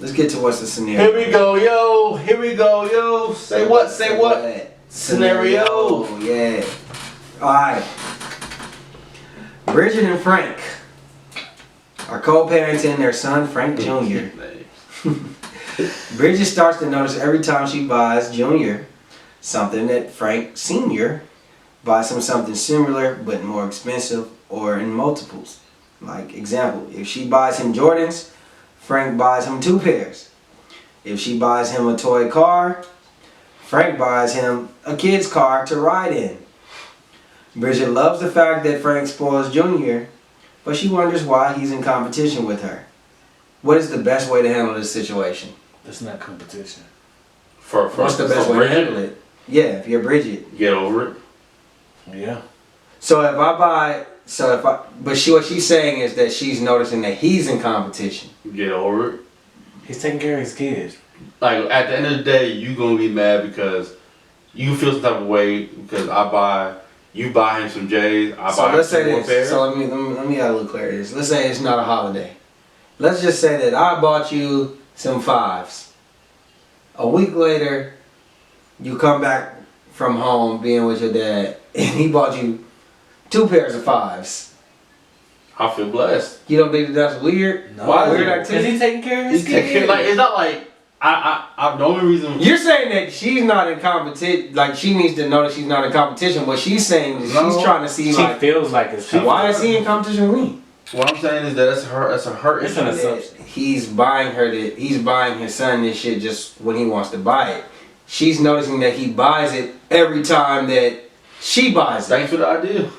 Let's get to what's the scenario. Here we go, yo. Here we go, yo. Say what? Say what? Scenario. Yeah. Alright. Bridget and Frank are co-parenting their son, Frank Jr. Bridget starts to notice every time she buys Jr. something that Frank Sr. buys him something similar but more expensive or in multiples. Like example, if she buys him Jordans, Frank buys him 2 pairs. If she buys him a toy car, Frank buys him a kid's car to ride in. Bridget loves the fact that Frank spoils Jr., but she wonders why he's in competition with her. What is the best way to handle this situation? That's not competition. What's the best way to handle it? Yeah, if you're Bridget. Get over it. Yeah. What she's saying is that she's noticing that he's in competition. Get over it. He's taking care of his kids. Like, at the end of the day, you gonna be mad because you feel some type of way because you buy him some J's, I buy him some more pairs. So let me add a little clarity to this. Let's say it's not a holiday. Let's just say that I bought you some 5s. A week later, you come back from home being with your dad and he bought you 2 pairs of 5s. I feel blessed. You don't think that's weird? No. Why Weird activity? Because he's taking care of his kids. Like, it's not like I the only reason You're saying that she's not in competition, like she needs to know that she's not in competition. What she's saying is she's trying to see she like feels like it's why is he in competition with me? what I'm saying is that that's a hurt It's issue. an assumption. He's buying his son this shit just when he wants to buy it. She's noticing that he buys it every time that she buys it. Thanks for the idea.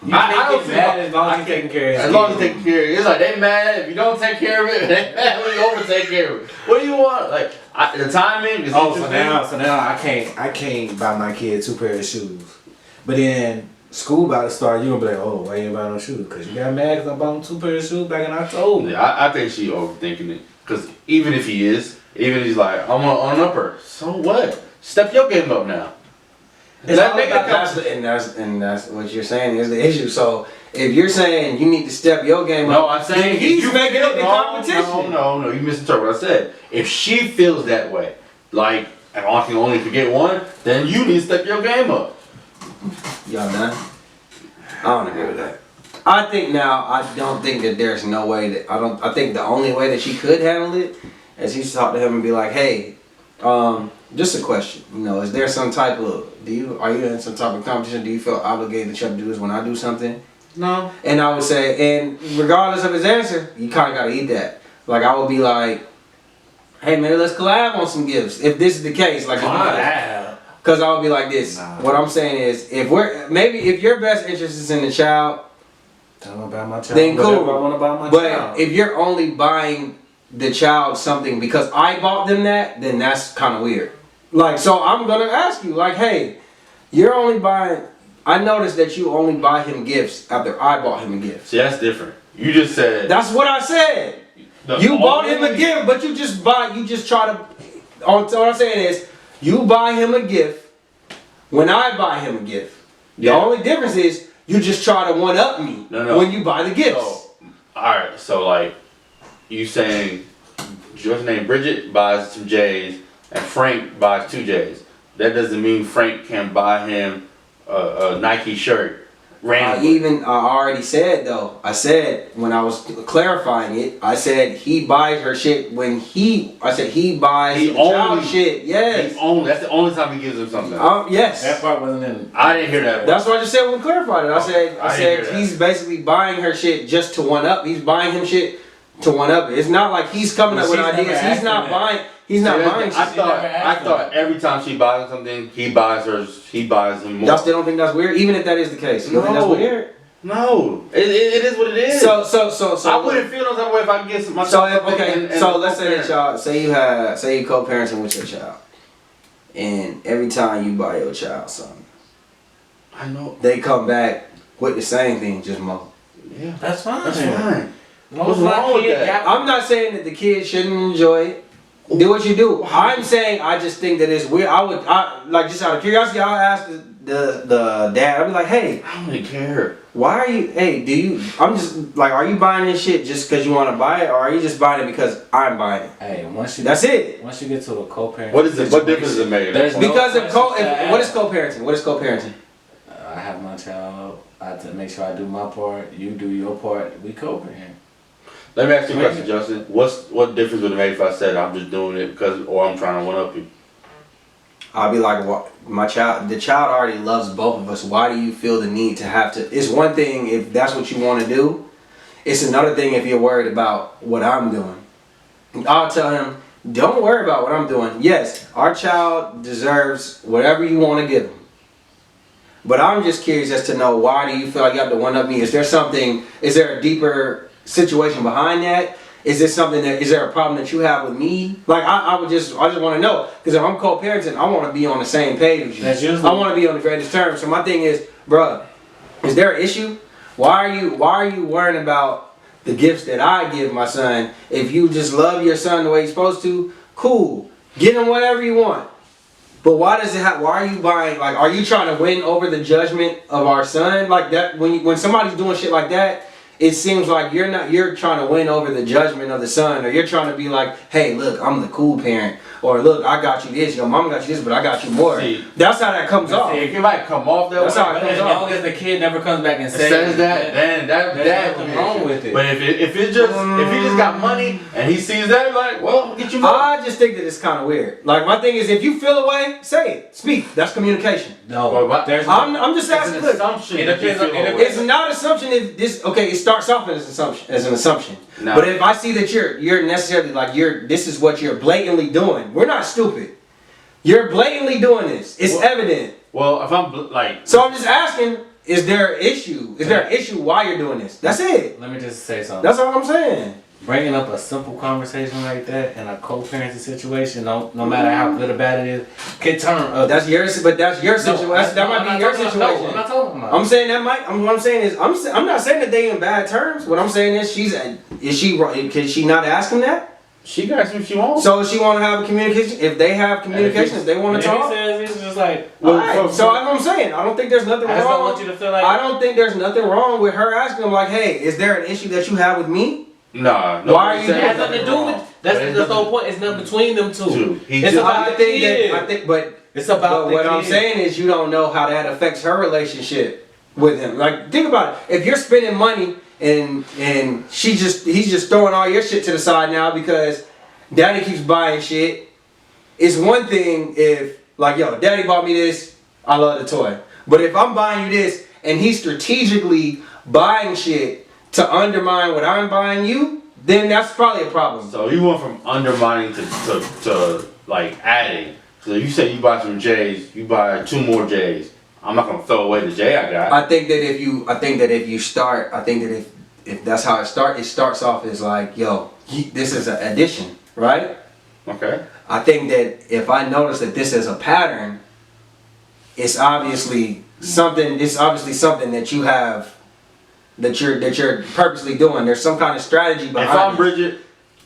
You I don't get mad as long as he's taking care of his As long as he's taking care of it. It's like they mad if you don't take care of it. They mad when you over take care of it. What do you want? Like the timing is so now I can't buy my kid 2 pairs of shoes. But then school about to start, you gonna be like, oh, why you ain't buying no shoes? Because you got mad because I bought him 2 pairs of shoes back in October. Yeah, I think she overthinking it. Because even if he's like, I'm on an upper. So what? Step your game up now. That's what you're saying is the issue. So if you're saying you need to step your game up, I'm saying he's making it the competition. No, you misinterpret what I said. If she feels that way, like if I can only forget one, then you need to step your game up. Y'all done? I don't agree with that. I don't think that there's no way that I think the only way that she could handle it is she talk to him and be like, hey, just a question. Is there some type of are you in some type of competition? Do you feel obligated that you have to do this when I do something? No. And I would say, and regardless of his answer, you kind of gotta eat that. Like I would be like, hey, maybe let's collab on some gifts. If this is the case, like, because I would be like this. What I'm saying is, if your best interest is in the child, About my child. then cool. I want to buy my but child. if you're only buying the child something because I bought them that, then that's kind of weird. Like, so I'm gonna ask you, like, hey, you're only buying. I noticed that you only buy him gifts after I bought him a gift. See, that's different. You just said. That's what I said. You bought him a gift, but you just try to. So what I'm saying is, you buy him a gift when I buy him a gift. The only difference is you just try to one up me when you buy the gifts. So, alright, so like you saying your name Bridget buys some J's and Frank buys 2 J's. That doesn't mean Frank can buy him a Nike shirt randomly. I already said though. I said when I was clarifying it, I said he buys her shit when he buys the child shit. Yes. That's the only time he gives him something. Yes. That part wasn't in. I didn't hear that. That's what I just said when we clarified it. I said he's basically buying her shit just to one up. He's buying him shit to one up. It's not like he's coming up with ideas. He's not buying. He's not buying. I thought every time she buys something, he buys him more. Y'all still don't think that's weird, even if that is the case. You don't think that's weird? No, it is what it is. So I wouldn't feel no type of way if I can get my. So let's say that y'all say you co-parenting with your child, and every time you buy your child something, I know they come back with the same thing, just more. Yeah, that's fine. That's fine. What's wrong with that? I'm not saying that the kids shouldn't enjoy it. Do what you do. I'm saying I just think that it's weird. Like just out of curiosity, I'll ask the dad, I'd be like, hey, I don't really care. why are you? Hey, do you? I'm just like, are you buying this shit just because you want to buy it, or are you just buying it because I'm buying it? Hey, That's it. Once you get to a co-parent, What is it? What difference does it make? There's no Because of questions to what is ask. co-parenting? What is co-parenting? I have my child. I have to make sure I do my part. You do your part. We co-parent. Let me ask you a question, Justin. What difference would it make if I said I'm just doing it because, or I'm trying to one up you? I'll be like, the child already loves both of us. Why do you feel the need to have to? It's one thing if that's what you want to do. It's another thing if you're worried about what I'm doing. I'll tell him, don't worry about what I'm doing. Yes, our child deserves whatever you want to give him. But I'm just curious as to know, why do you feel like you have to one up me? Is there a deeper situation behind that? Is there a problem that you have with me? Like, I just want to know. Because if I'm co-parenting, I want to be on the same page with you. That's usually- I want to be on the greatest terms. So my thing is, bruh, is there an issue? Why are you worrying about the gifts that I give my son? If you just love your son the way you're supposed to, cool. Get him whatever you want. But why are you buying, like, are you trying to win over the judgment of our son? Like that, when somebody's doing shit like that, it seems like you're trying to win over the judgment of the son, or you're trying to be like, hey, look, I'm the cool parent, or look, I got you this, your mama got you this, but I got you more. See, that's how that comes off. It might come off that That's way. how it But comes as off. long as the kid never comes back and Says that, then there's that nothing wrong with it. But if he just got money and he sees that, like, well, I'm gonna get you more. I just think that it's kind of weird. Like, my thing is, if you feel a way, say it, speak. That's communication. No, Well, but- there's I'm just It's asking. an Look, assumption It that you depends on- feel it away. it's not assumption if this. Okay, it starts off as an assumption. No. But if I see that you're necessarily like this is what you're blatantly doing. We're not stupid. You're blatantly doing this. It's Well- evident. Well, if I'm like, So I'm just asking, is there an issue? Is there an issue why you're doing this? That's it. Let me just say something. That's all I'm saying. Bringing up a simple conversation like that in a co-parenting situation, no matter how good or bad it is, can turn up. That's your situation. That might be your situation. No, I'm not talking about. I'm saying that might. What I'm saying is, I'm not saying that they in bad terms. What I'm saying is, can she not ask him that? she can ask me if she wants. So she want to have a communication. If they have communication, if they want And to if he talk. says it's just like, Well, Alright, so that's what I'm saying. I don't think there's nothing I just don't wrong. want you to feel like. I don't think there's nothing wrong with her asking him like, hey, is there an issue that you have with me? Nah. Why are you It has nothing to do with. That's the whole point. It's nothing between them two. He It's just, about the kid. But It's about the what kid. I'm saying is you don't know how that affects her relationship with him. Like, think about it. If you're spending money and he's just throwing all your shit to the side now because daddy keeps buying shit. It's one thing if like, yo, daddy bought me this, I love the toy. But if I'm buying you this and he's strategically buying shit to undermine what I'm buying you, then that's probably a problem. so you went from undermining to like adding. So you say you buy some J's, you buy 2 more J's. I'm not gonna throw away the J I got. I think that if that's how it starts off as like, yo, this is an addition, right? Okay. I think that if I notice that this is a pattern, it's obviously something that you have that you're purposely doing. There's some kind of strategy If behind I'm it. Bridget,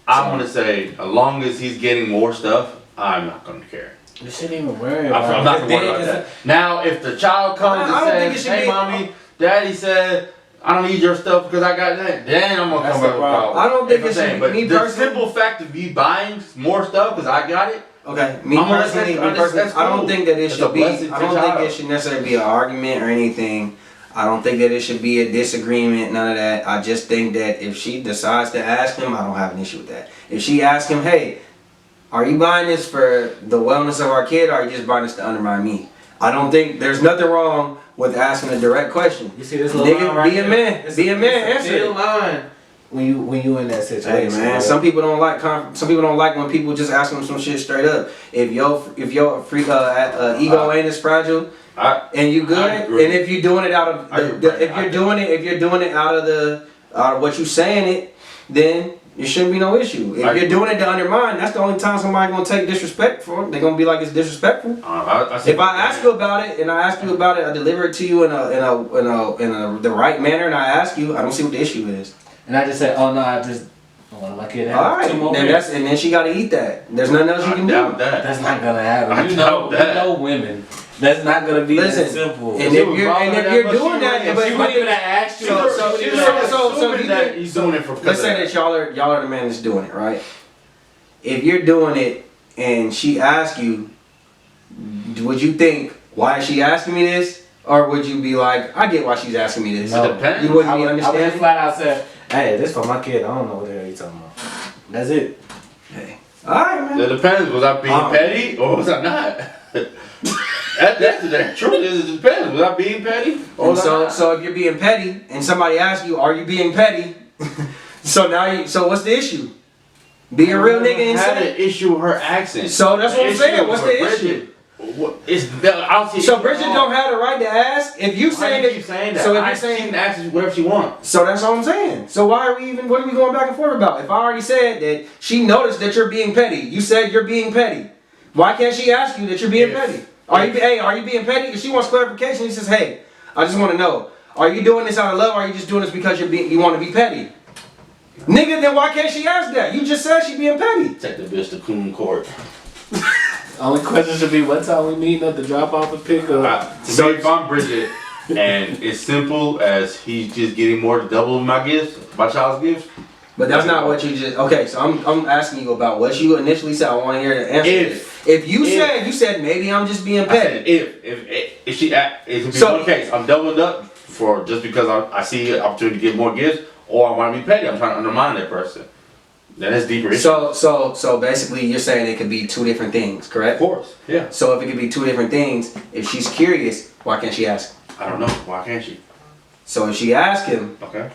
I'm gonna say as long as he's getting more stuff, I'm not gonna care. You shouldn't even worry about I'm it. not gonna worry about that. Now, if the child comes I don't think and it says, should "Hey, be- mommy, daddy said I don't need your stuff because I got that," then I'm gonna That's come the up with a problem. problem. I don't think If I'm it should saying, be- but me the personally- simple fact of me buying more stuff because I got it. Okay, me I'm gonna- personally, that's I don't cool. think that it It's a should be. blessing I to don't think child. it should necessarily be an argument or anything. I don't think that it should be a disagreement. None of that. I just think that if she decides to ask him, I don't have an issue with that. If she asks him, "Hey, are you buying this for the wellness of our kid, or are you just buying this to undermine me?" I don't think there's nothing wrong with asking a direct question. You see this little Nigga, line right be a here? man. It's Be a man. it's Answer it. thin line when you in that Hey situation. man, right? some people don't like when people just ask them some shit straight up. If your free ego ain't as fragile and you good, I agree. and if you're doing it out of I agree. if you're doing it out of what you saying it, then it shouldn't be no issue. If I you're agree. doing it to undermine, that's the only time somebody gonna take disrespect for it. They're gonna be like it's disrespectful. If I ask you about it I deliver it to you in the right manner, and I ask you, I don't see what the issue is. And I just said, oh no, I want my kid to All have right, 2 more then years. she gotta eat that. There's nothing else you I can doubt do. that. That's not gonna happen. I You doubt know that. women. That's not gonna be Listen, that simple. and She if was you're bothering and if that you're much, doing she that, wouldn't- but She wouldn't even have asked you. So She you was assuming think- that he's doing it for. let's say that y'all are the man that's doing it, right? If you're doing it and she asks you, would you think, why is she asking me this? Or would you be like, I get why she's asking me this. No. It depends. You wouldn't I be would understanding? flat out say, hey, this for my kid. I don't know what the hell you talking about. That's it. Hey. Alright, man. It depends. Was I being Um, petty or was I not? That's the truth. Is it depends. Was I being petty or And was I so, not? so if you're being petty and somebody asks you, are you being petty? so what's the issue? Be a real nigga and I had say an issue with her accent. So that's what I'm issue saying. What's with the Bridget, issue? What, it's, I don't see So it Bridget at all. don't have the right to ask. If you Why saying do that, you keep saying that? so if I you're saying, she can ask whatever she wants. so that's all I'm saying. So why are we even? What are we going back and forth about? If I already said that she noticed that you're being petty, you said you're being petty. Why can't she ask you that you're being petty? Are you being petty? If she wants clarification, he says, hey, I just want to know, are you doing this out of love, or are you just doing this because you want to be petty? Nigga, then why can't she ask that? You just said she being petty. Take the bitch to Coon Court. Only question should be what time we meeting up to drop off and pick up. So if I'm Bridget, and it's simple as he's just getting more than double my gifts, my child's gifts. But that's not what you just. Okay, so I'm asking you about what you initially said. I want to hear the answer. If you said maybe I'm just being I petty. said if she it could be So- one case, I'm doubling up for just because I see an opportunity to get more gifts, or I want to be petty. I'm trying to undermine that person. Then it's deeper issue. So basically, you're saying it could be two different things, Of correct? course, yeah. So if it could be two different things, if she's curious, why can't she ask? I don't know. Why can't she? So if she asked him, Okay.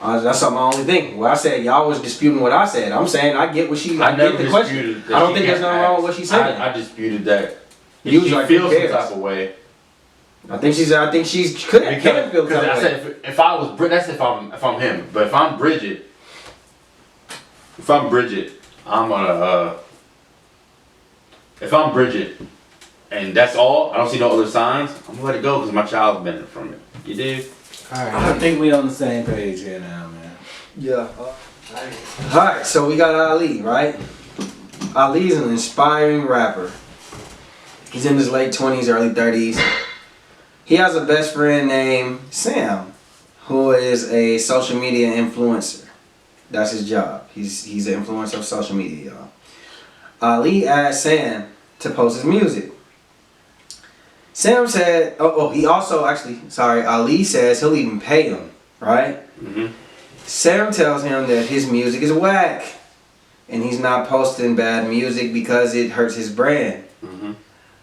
that's my only thing. Well, I said y'all was disputing what I said. I'm saying I get what she. I never get the question. disputed that I don't she think there's can't nothing wrong ask. with what she said. I disputed that. You was If she like, who feels some cares? type of way. I think she's can feel Because I that way. said if I was that's if I'm him. But if I'm Bridget, I'm gonna if I'm Bridget and that's all, I don't see no other signs, I'm gonna let it go because my child's benefiting from it. You dig? Alright, I think we on the same page here now, man. Yeah. Alright, so we got Ali, right? Ali's an inspiring rapper. He's in his late 20s, early 30s. He has a best friend named Sam, who is a social media influencer. That's his job. He's an influencer of social media, y'all. Ali asked Sam to post his music. Sam said, Ali says he'll even pay him, right? Mm-hmm. Sam tells him that his music is whack and he's not posting bad music because it hurts his brand. Mm-hmm.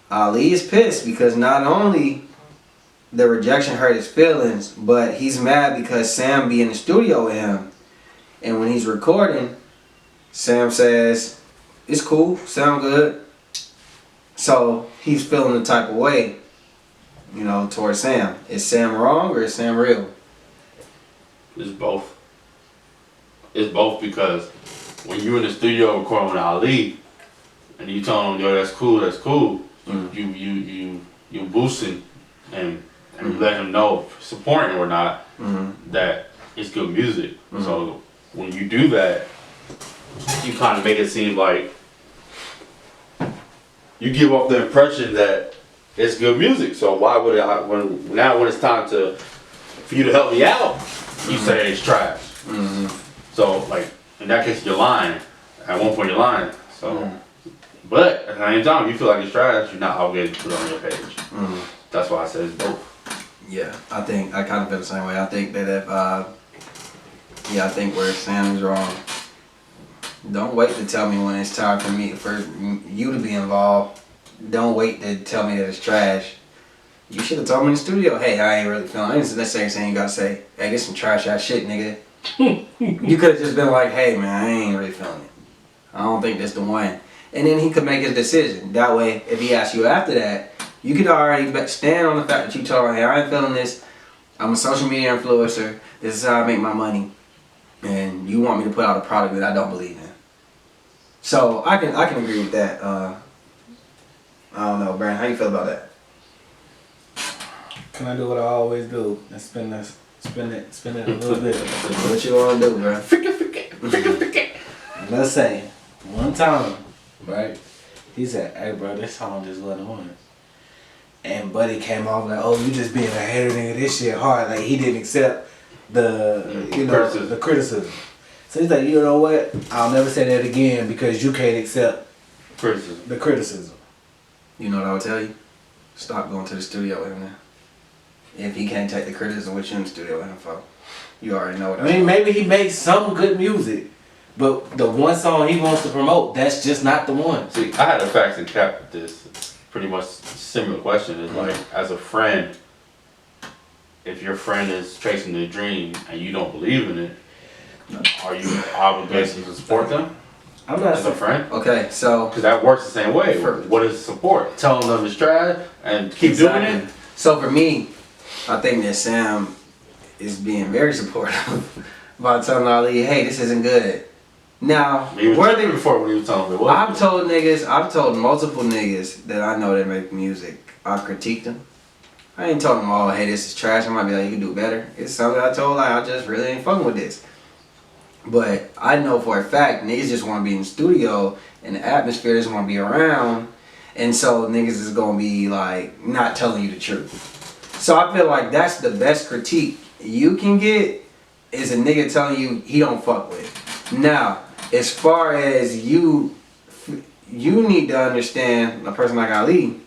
Ali is pissed because not only the rejection hurt his feelings, but he's mad because Sam be in the studio with him. And when he's recording, Sam says, it's cool, sound good. So he's feeling the type of way, towards Sam. Is Sam wrong or is Sam real? It's both. It's both because when you in the studio recording with Ali and you tell him, yo, that's cool, you boosting and you let him know, supporting or not, that it's good music. So when you do that, you kind of make it seem like you give off the impression that it's good music. So why would when it's time for you to help me out, you say it's trash. So like in that case you're lying. At one point you're lying. So but at the same time you feel like it's trash, you're not obligated to put it on your page. That's why I said it's both. Yeah, I kind of feel the same way. I think that I think where Sam is wrong. Don't wait to tell me when it's time for you to be involved. Don't wait to tell me that it's trash. You should have told me in the studio, hey, I ain't really feeling it. I ain't necessarily saying you gotta say, hey, this some trash ass shit, nigga. You could have just been like, hey man, I ain't really feeling it. I don't think that's the one. And then he could make his decision. That way, if he asks you after that, you could already stand on the fact that you told him, hey, I ain't feeling this. I'm a social media influencer. This is how I make my money. And you want me to put out a product that I don't believe in. So I can agree with that. I don't know, Brandon, how you feel about that? Can I do what I always do and spin it a little bit? What you want to do, bro? Let's say one time, right? He said, "Hey, bro, this song just wasn't on it." and Buddy came off like, oh, you just being a hater, nigga, this shit hard. Like, he didn't accept the, you know, Criticism. the criticism. So he's like, you know what? I'll never say that again because you can't accept Criticism. the criticism. You know what I would tell you? Stop going to the studio with him now. If he can't take the criticism, what you in the studio with him for? You already know what I mean, maybe he makes some good music, but the one song he wants to promote, that's just not the one. See, I had a facts and cap with this. It's pretty much similar question. It's like, as a friend, if your friend is chasing their dream and you don't believe in it, are you obligated to support them I'm not as a friend? Okay, so Because that works the same way. For- What is support? Telling them it's trash and keep doing it? So for me, I think that Sam is being very supportive by telling Ali, hey, this isn't good. Now, Even where they before when you were telling me what? I've told multiple niggas that I know that make music. I've critiqued them. I ain't told them, oh, hey, this is trash. I might be like, you can do better. It's something I told, like, I just really ain't fucking with this. But I know for a fact, niggas just want to be in the studio and the atmosphere just want to be around. And so niggas is going to be, like, not telling you the truth. So I feel like that's the best critique you can get is a nigga telling you he don't fuck with. Now, as far as you need to understand a person like Ali,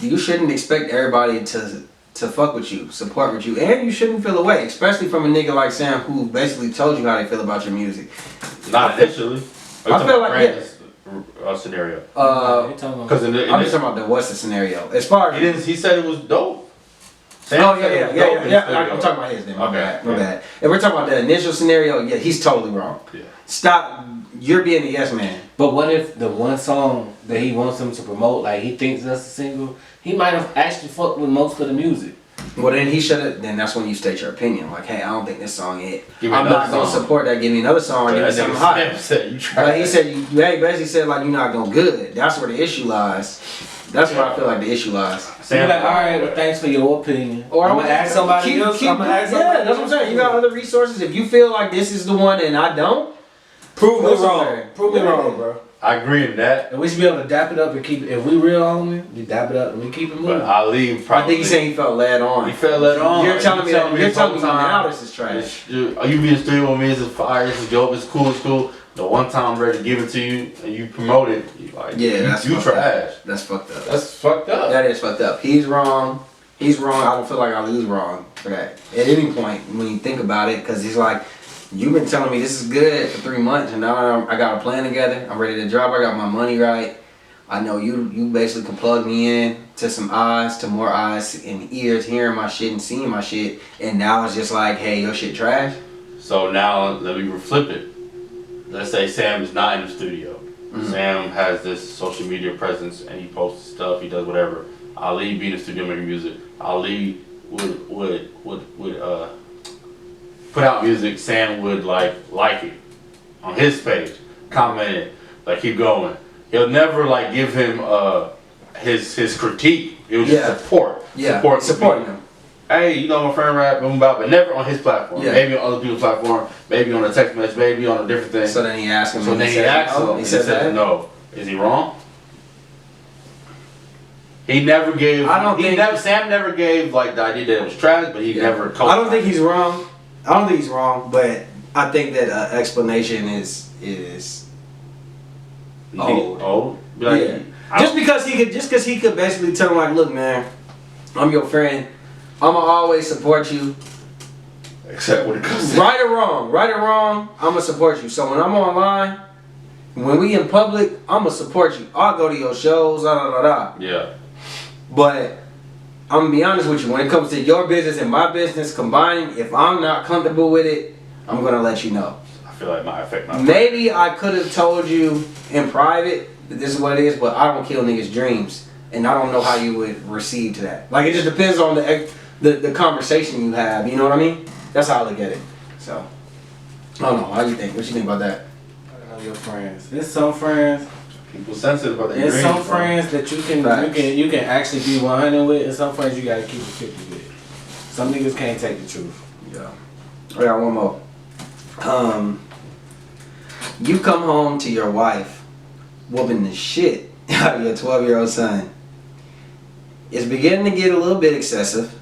you shouldn't expect everybody to fuck with you, support with you, and you shouldn't feel away, especially from a nigga like Sam who basically told you how they feel about your music. Not initially. I feel like, Scenario. Because I'm just talking about what's the scenario. As far as He said it was dope. Sam oh said it yeah, was yeah, dope yeah, in yeah. the studio. I'm talking about his name. My Okay, bad. My yeah. bad. If we're talking about the initial scenario, yeah, he's totally wrong. Yeah. Stop. You're being a yes man. But what if the one song that he wants him to promote, like he thinks that's a single, he might have actually fucked with most of the music. Well, then he should have. Then that's when you state your opinion. Like, hey, I don't think this song it. Give me I'm another not gonna song. support that. Give me another song. Or give me That something nigga hot. Sam said you tried. But he said you basically said like you're not gonna good. That's where the issue lies. That's where I feel like the issue lies. So you're like, all right, well, thanks for your opinion. Or I'm gonna ask somebody else. I'm gonna ask somebody Yeah, that's what I'm saying. You got other resources. If you feel like this is the one and I don't, Prove me Go wrong. somewhere. Prove me Yeah. wrong, bro. I agree in that, And we should be able to dap it up and keep it. If we real homie, we dap it up and we keep it but moving. Ali probably. I think he's saying he felt led on. he fell let on. You're telling me You that. You're this telling me whole now time, this is trash. You be in the studio with me, it's fire, it's dope, it's cool, it's cool. The one time I'm ready to give it to you and you promote it, you like, Yeah, that's you fucked up. trash. That's fucked up. That's fucked up. That is fucked up. He's wrong. He's wrong. I don't feel like Ali's wrong for that. At any point when you think about it, because he's like, you've been telling me this is good for 3 months, and now I got a plan together. I'm ready to drop. I got my money right. I know you basically can plug me in to some eyes, to more eyes and ears hearing my shit and seeing my shit. And now it's just like, hey, your shit trash. So now let me flip it. Let's say Sam is not in the studio. Mhm. Sam has this social media presence and he posts stuff, he does whatever. Ali be in the studio making music. Ali would put out music. Sam would like it on his page, comment it, like keep going. He'll never like give him his critique. It was Yeah. just support. Yeah, Support supporting him. Hey, you know my friend rap, boom bap, but never on his platform. Yeah. Maybe on other people's platform, maybe on a text message, maybe on a different thing. So then he asked him. So and then he said asked no. him, He said that. no. Is he wrong? He never gave. I don't think- Sam never gave like the idea that it was trash, but he never. I don't think he's wrong. I don't think he's wrong, but I think that explanation is old. Old. Be like, Yeah. Just because he could basically tell him like, look, man, I'm your friend. I'ma always support you. Except when it comes to Right or wrong, I'ma support you. So when I'm online, when we in public, I'ma support you. I'll go to your shows, da da da da. Yeah. But I'm gonna be honest with you, when it comes to your business and my business combining, if I'm not comfortable with it, I'm gonna let you know. I feel like it might affect my. Maybe I could have told you in private that this is what it is, but I don't kill niggas' dreams, and I don't know how you would receive to that. Like, it just depends on the conversation you have. You know what I mean? That's how I look at it. So I don't know. How you think? What you think about that? I know your friends. There's some friends. People sensitive about their There's dreams, some bro. friends that Facts. you can actually be 100 with, and some friends you gotta keep it 50 with. Some niggas can't take the truth. Yeah. I got one more. You come home to your wife whooping the shit out of your 12-year-old son. It's beginning to get a little bit excessive.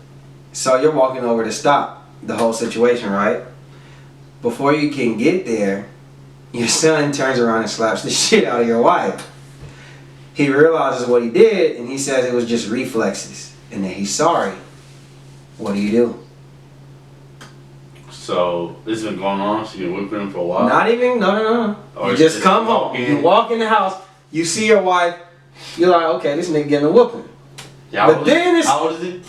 So you're walking over to stop the whole situation, right? Before you can get there, your son turns around and slaps the shit out of your wife. He realizes what he did, and he says it was just reflexes, and that he's sorry. What do you do? So this has been going on. She's been whipping him for a while. Not even, no. Or You just just come walk home. in. You walk in the house, you see your wife, you're like, okay, this nigga getting a whooping. Yeah, But then it's- how old is he?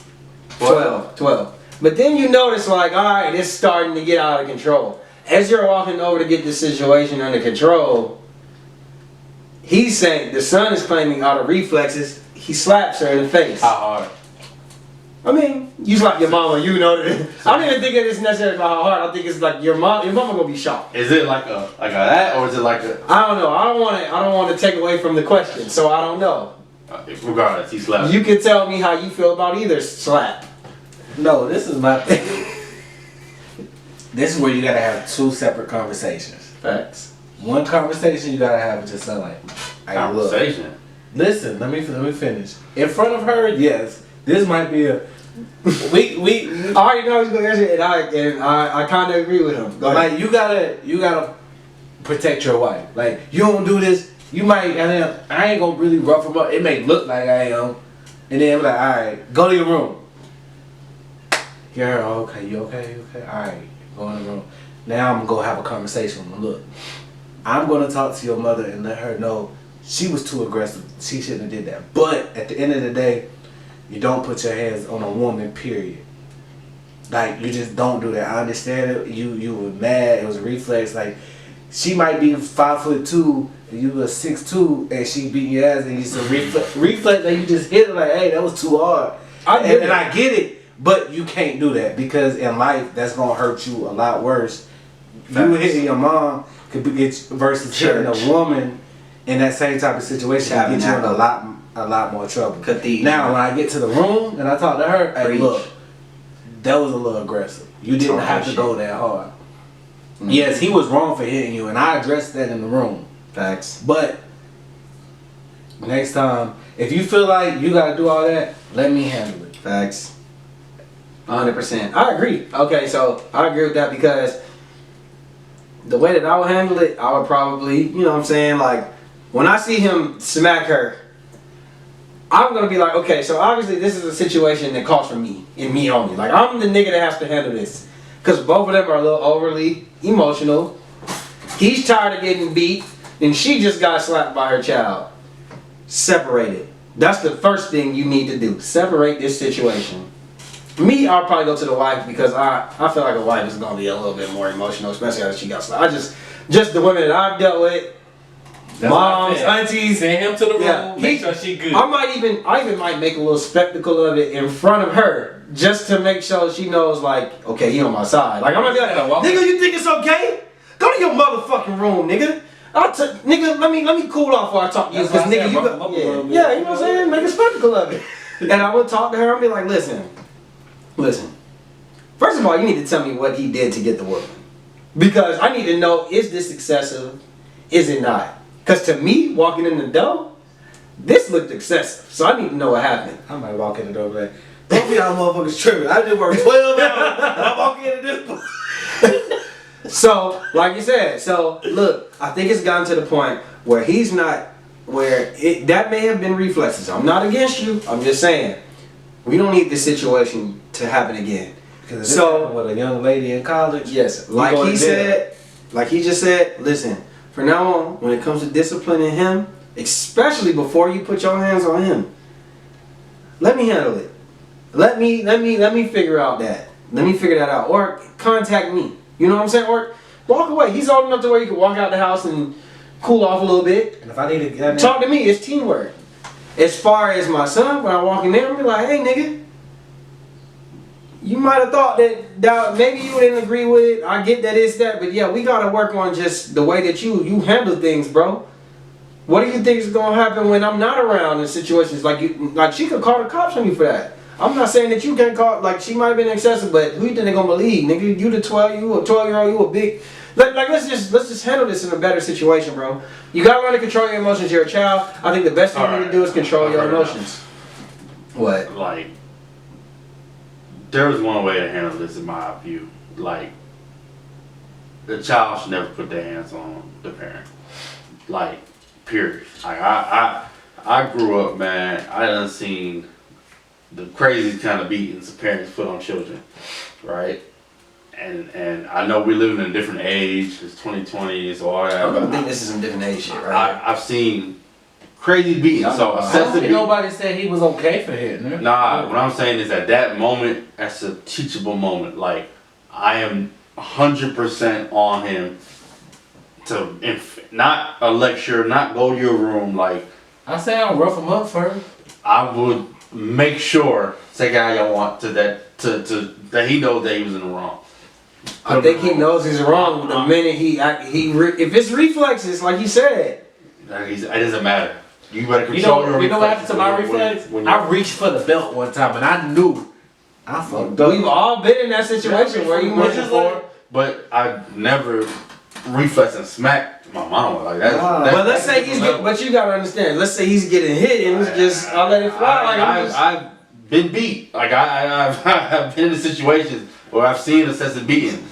12. But then you notice, like, all right, it's starting to get out of control. As you're walking over to get the situation under control, he's saying, the son is claiming out of reflexes, he slaps her in the face. How hard? I mean, you slap your mama, you know that. I don't even think it's necessarily about how hard. I think it's like your mama gonna be shocked. Is it like a that, or is it like a? I don't know. I don't want to take away from the question, so I don't know. Regardless, he slapped. You can tell me how you feel about either slap. No, this is my thing. This is where you gotta have two separate conversations. Facts. One conversation you gotta have with your son, like, hey, look, Conversation. listen, let me finish. In front of her, yes, this might be a we I already know he's gonna answer it, and I kind of agree with him. Go ahead. like you gotta protect your wife. Like, you don't do this, you might, and then I ain't gonna really rough him up. It may look like I am, and then I'm like, all right, go to your room. Get her, okay, you okay, all right, go in the room. Now I'm gonna go have a conversation with her. Look, I'm gonna talk to your mother and let her know she was too aggressive. She shouldn't have did that. But at the end of the day, you don't put your hands on a woman, period. Like, you just don't do that. I understand it. You were mad. It was a reflex. Like, she might be 5'2", and you were 6'2", and she beat your ass, and you just reflex that you just hit her like, hey, that was too hard. And I get it, but you can't do that, because in life that's gonna hurt you a lot worse. You hitting your mom could get versus hitting a woman in that same type of situation can get you in a lot more trouble. Now when I get to the room and I talk to her, hey, look, that was a little aggressive. You didn't have to go that hard. Mm-hmm. Yes, he was wrong for hitting you, and I addressed that in the room. Facts. But next time, if you feel like you gotta do all that, let me handle it. Facts. 100%. I agree. Okay, so I agree with that, because the way that I would handle it, I would probably, you know what I'm saying, like, when I see him smack her, I'm going to be like, okay, so obviously this is a situation that calls for me, and me only. Like, I'm the nigga that has to handle this. Because both of them are a little overly emotional. He's tired of getting beat, and she just got slapped by her child. Separate it. That's the first thing you need to do. Separate this situation. Me, I'll probably go to the wife, because I feel like a wife is going to be a little bit more emotional, especially after she got slapped. Just the women that I've dealt with, That's moms, aunties. Send him to the room. Yeah, Make sure she good. I even might make a little spectacle of it in front of her, just to make sure she knows, like, okay, he on my side. Like, I'm gonna be like, nigga, you think it's okay? Go to your motherfucking room, nigga. Nigga, let me cool off before I talk to you, because nigga, you got, yeah, you know what I'm saying? Make a spectacle of it. And I would talk to her and be like, listen. First of all, you need to tell me what he did to get the whooping, because I need to know, is this excessive? Is it not? Because to me, walking in the door, this looked excessive. So I need to know what happened. I might walk in the door like, both of y'all motherfuckers tripping. I just worked 12 hours and I'm walking into this. So, like you said, so look, I think it's gotten to the point where he's not, that may have been reflexes. I'm not against you. I'm just saying, we don't need this situation to happen again. Because so, with a young lady in college. Yes, like he just said, listen, from now on, when it comes to disciplining him, especially before you put your hands on him, let me handle it. Let me figure out that. Let me figure that out. Or contact me. You know what I'm saying? Or walk away. He's old enough to where you can walk out the house and cool off a little bit. And if I need to talk to me, it's teamwork. As far as my son, when I walk in there, I'm be like, hey nigga, you might have thought that maybe you didn't agree with it. I get that it's that, but yeah, we gotta work on just the way that you handle things, bro. What do you think is gonna happen when I'm not around in situations like she could call the cops on you for that. I'm not saying that you can't call, like, she might have been excessive, but who you think they gonna believe, nigga? You the 12-year-old, you a big, like let's just handle this in a better situation, bro. You gotta learn to control your emotions. You're a child. I think the best thing you need to do is control your emotions. What? Like, there's one way to handle this in my view. Like, the child should never put their hands on the parent. Like, period. Like, I grew up, man. I done seen the crazy kind of beatings parents put on children, right? And I know we're living in a different age. It's 2020, it's all that. I don't but think this is some different age shit, right? I've seen crazy beatings. So I don't excessive think beatings. nobody said he was okay for hitting her. Nah, what I'm saying is at that moment, that's a teachable moment. Like, I am 100% on him to not a lecture, not go to your room. Like, I say I'll rough him up first. I would make sure, take how y'all want to that he knows that he was in the wrong. I think he knows he's wrong the minute if it's reflexes, like you said. It doesn't matter. You better You control your know what happened reflexes to my when- reflex? when you're- I reached for the belt one time and I knew I fucked But we've up. all been in that situation where you Which went is like, but I never reflex and smacked my mama like that. But let's say he's getting, but you gotta understand. Let's say he's getting hit and it's just I'll let it fly. Like I'm just, I've been beat. Like I've been in situations where I've seen excessive beating.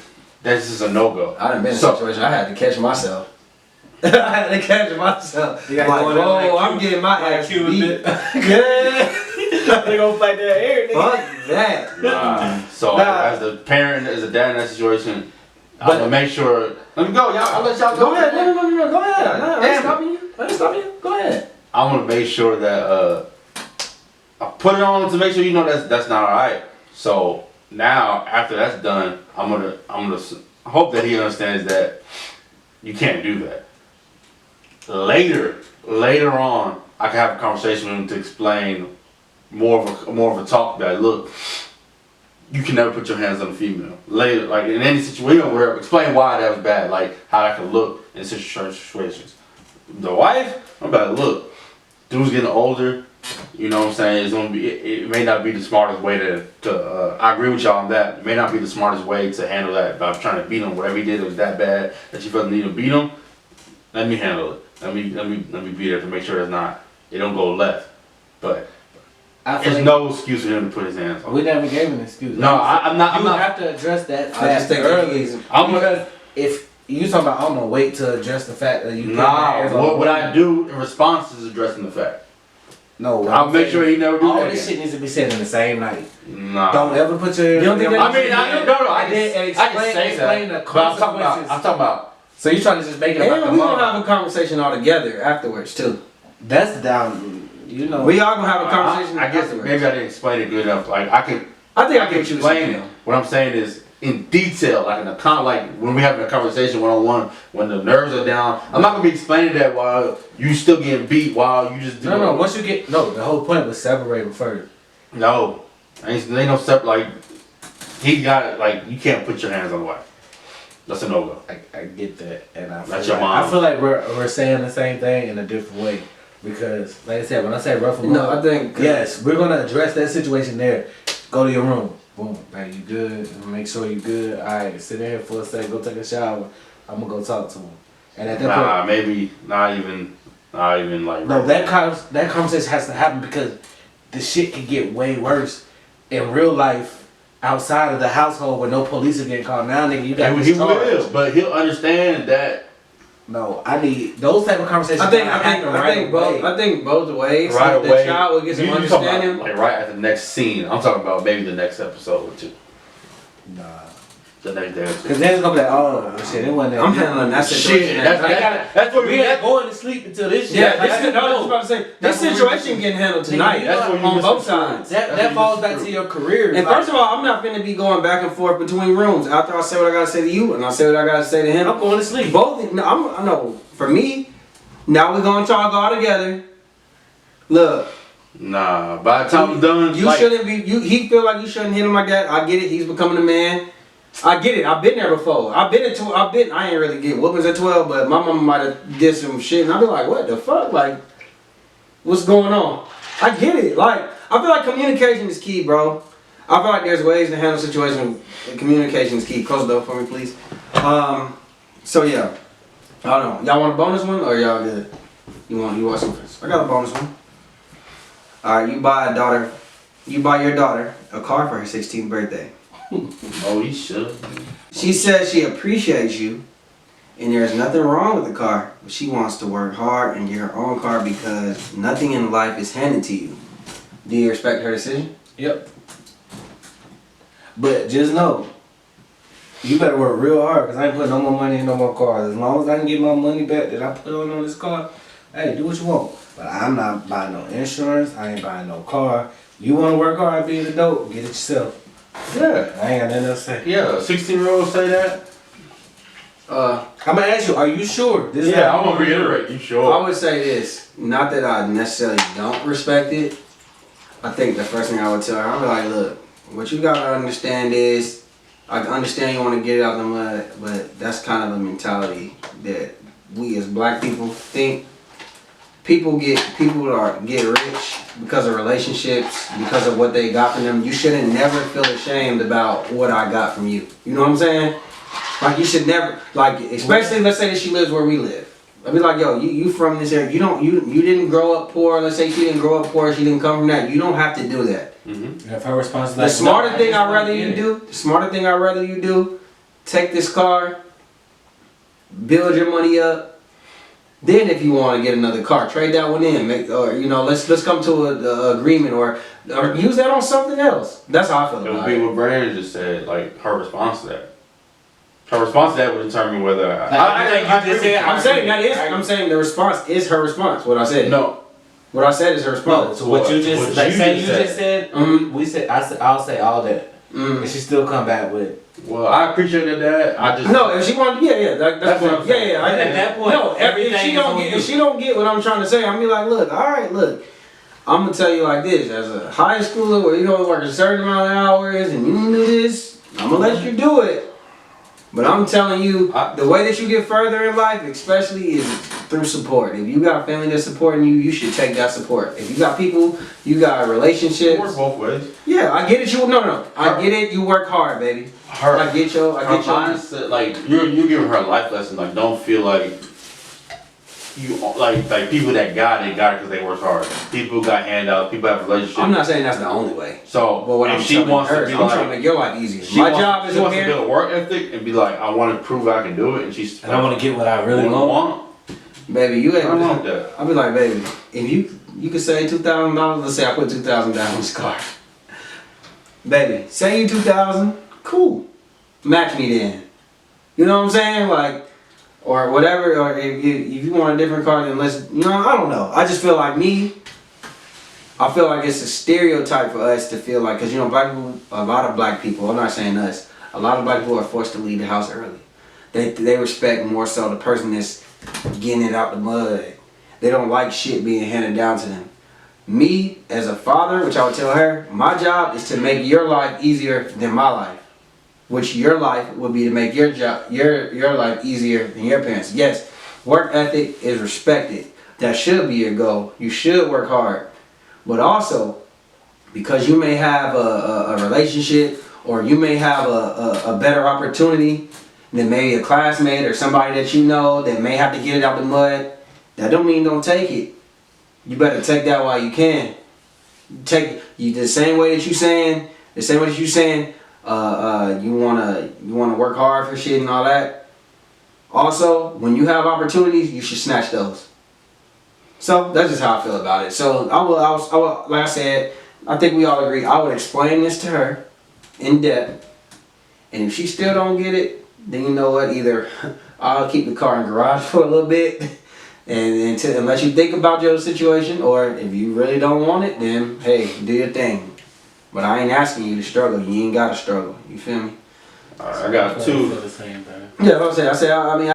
That's just a no go. I done been in a situation I had to catch myself. I had to catch myself. You Like, gotta go in there whoa, like I'm getting my ass beat. Cupid. Yeah. They gonna fight that air, nigga. Fuck that. So Nah. as a parent, as a dad in that situation, I'm But- gonna make sure. Let me go, y'all. I'll let y'all go. Go ahead. No. Go ahead. No, I ain't Damn. stopping you. I ain't stopping you. Go ahead. I want to make sure that I put it on to make sure you know that's not alright. So now after that's done, I'm gonna hope that he understands that you can't do that. Later on, I can have a conversation with him to explain more of a talk that look, you can never put your hands on a female. Later, like in any situation where explain why that was bad, like how that could look in situations. The wife, I'm about to look. Dude's getting older, you know what I'm saying? It's gonna be. It may not be the smartest way to. I agree with y'all on that. It may not be the smartest way to handle that. But I'm trying to beat him. Whatever he did was that bad that you felt the need to beat him. Let me handle it. Let me be there to make sure it don't go left. But I feel there's like no excuse for him to put his hands on. we never gave an excuse. No, I'm not. You have to address that I just fact think early. he's. I'm gonna. Because if you talking about, I'm gonna wait to address the fact that you put your Nah. hands on What a I woman. do in response is addressing the fact. No, what I'll I'm make saying, sure he never do all that this again. shit needs to be said in the same night. Nah. Don't ever put your. You don't think that I mean, I did can explain say the that. But I'm talking consequences. about. So you trying to just make it about the And we gonna mom? have a conversation all together afterwards too. That's down. You know. We all gonna have a conversation. I guess afterwards. maybe I didn't explain it good enough. Like I can I think I get what you were explain saying. it. What I'm saying is in detail, like in a like when we having a conversation one on one, when the nerves are down. I'm not gonna be explaining that while you still getting beat while you just do No. Once you get the whole point was separate them first. No, ain't no step like he got it. Like you can't put your hands on the wife. That's a no go. I get that, and I That's feel your like, mom. I feel like we're saying the same thing in a different way because, like I said, when I say rough them No, up, I think yes, we're gonna address that situation there. Go to your room. Boom, hey, you good? Make sure you good. All right, sit in here for a second. Go take a shower. I'm gonna go talk to him. And at that point, Nah, maybe not even like. no, that conversation has to happen because the shit can get way worse in real life outside of the household where no police are getting called. Now, nigga, you got And he discharged. will, but he'll understand that No, I need those type of conversations. I think both ways. right the away. child will get some You talking about, understanding. like right at the next scene. I'm talking about maybe the next episode or two. Nah. The next day or two. Cause then it's gonna be like, oh shit, it wasn't that. I'm handling that situation. Shit, that's what we ain't going to sleep until this shit. Yeah, Like, this is, I was about to say, this That's what we situation getting handled tonight. Nigga, that's what you on both misconstrued. sides. that falls back to your career. And first of all, I'm not finna be going back and forth between rooms. After I say what I gotta say to you, and I say what I gotta say to him. I'm going to sleep. Both. No, I know. For me, now we're gonna talk all together. Look, Nah, by the time I'm done, you like, shouldn't be. He feel like you shouldn't hit him like that. I get it. He's becoming a man. I get it. I've been there before. I ain't really get whoopings at 12, but my mama might have did some shit, and I'd be like, what the fuck? Like, what's going on? I get it. Like, I feel like communication is key, bro. I feel like there's ways to handle situations. And communication is key. Close the door for me, please. So yeah, I don't know. Y'all want a bonus one or y'all good? You want some first? I got a bonus one. All right, you buy a daughter you buy your daughter a car for her 16th birthday. Oh, you should. She says she appreciates you, and there's nothing wrong with the car, but she wants to work hard and get her own car because nothing in life is handed to you. Do you respect her decision? Yep. But just know, you better work real hard because I ain't putting no more money in no more cars. As long as I can get my money back that I put on this car, hey, do what you want. But I'm not buying no insurance. I ain't buying no car. You want to work hard, be an adult, get it yourself. Yeah. I ain't got nothing else to say. Yeah, 16-year-old say that? I'm gonna ask you, are you sure? This is Yeah, how I'm gonna reiterate, you I sure? would say this, not that I necessarily don't respect it. I think the first thing I would tell her, I'd be like, look, what you gotta understand is, I understand you want to get it out the mud, but that's kind of a mentality that we as black people think. People get rich because of relationships, because of what they got from them. You shouldn't never feel ashamed about what I got from you. You know what I'm saying? Like you should never, like, especially let's say that she lives where we live. I'd be like, yo, you from this area. You didn't grow up poor. Let's say she didn't grow up poor. She didn't come from that. You don't have to do that. Mm-hmm. If her responsibility. The smarter thing I'd rather you do, take this car, build your money up. Then if you want to get another car, trade that one in. Let's come to an agreement or use that on something else. That's how I feel It would about be it. what Brandon just said, like her response to that. Her response to that would determine whether I'm saying the response is her response. What I said. No. What I said is her response. So what you just What like you say just you said. just said. Mhm. We said I'll say all that, Mm. and she still come back with. Well, I appreciate that. I just No, if she wanted, that's what I'm what. saying. I At that point, no. everything If she is don't on get, you. if she don't get what I'm trying to say, I'm be like, look, all right, look. I'm gonna tell you like this: as a high schooler, where you don't work a certain amount of hours and you can do this, I'm gonna let you do it. But I'm telling you, the way that you get further in life, especially, is through support. If you got family that's supporting you, you should take that support. If you got people, you got relationships. it works both ways. Yeah, I get it. I get it. You work hard, baby. Her I get your. mindset, like you're giving her a life lesson. Like, don't feel like you like people that got it because they worked hard. People who got handouts. People have relationships. I'm not saying that's the only way. So, But what if I'm she telling wants her to is be I'm trying to like, make your life easier. she My wants, job is she wants to parent. build a work ethic and be like, I want to prove I can do it, and she's. And I want to get what I really want. want. Baby, you I ain't. want that. I'll be like, baby, if you could save $2,000. Let's say I put $2,000 down on this car. Baby, save you $2,000. Cool. Match me then. You know what I'm saying? Like, or whatever. Or if you want a different car, then let's. I don't know. I just feel like me. I feel like it's a stereotype for us to feel like, because black people, a lot of black people. I'm not saying us. A lot of black people are forced to leave the house early. They respect more so the person that's getting it out the mud. They don't like shit being handed down to them. Me, as a father, which I would tell her, my job is to make your life easier than my life. Which your life would be to make your life easier than your parents. Yes, work ethic is respected. That should be your goal. You should work hard. But also, because you may have a relationship or you may have a better opportunity than maybe a classmate or somebody that you know that may have to get it out the mud, that don't mean don't take it. You better take that while you can. The same way that you saying you wanna work hard for shit and all that. Also, when you have opportunities, you should snatch those. So that's just how I feel about it. So I will, like I said, I think we all agree. I would explain this to her in depth, and if she still don't get it, then you know what? Either I'll keep the car in the garage for a little bit, and let you think about your situation, or if you really don't want it, then hey, do your thing. But I ain't asking you to struggle. You ain't gotta struggle. You feel me? I got two. The same thing. Yeah, I said. I mean.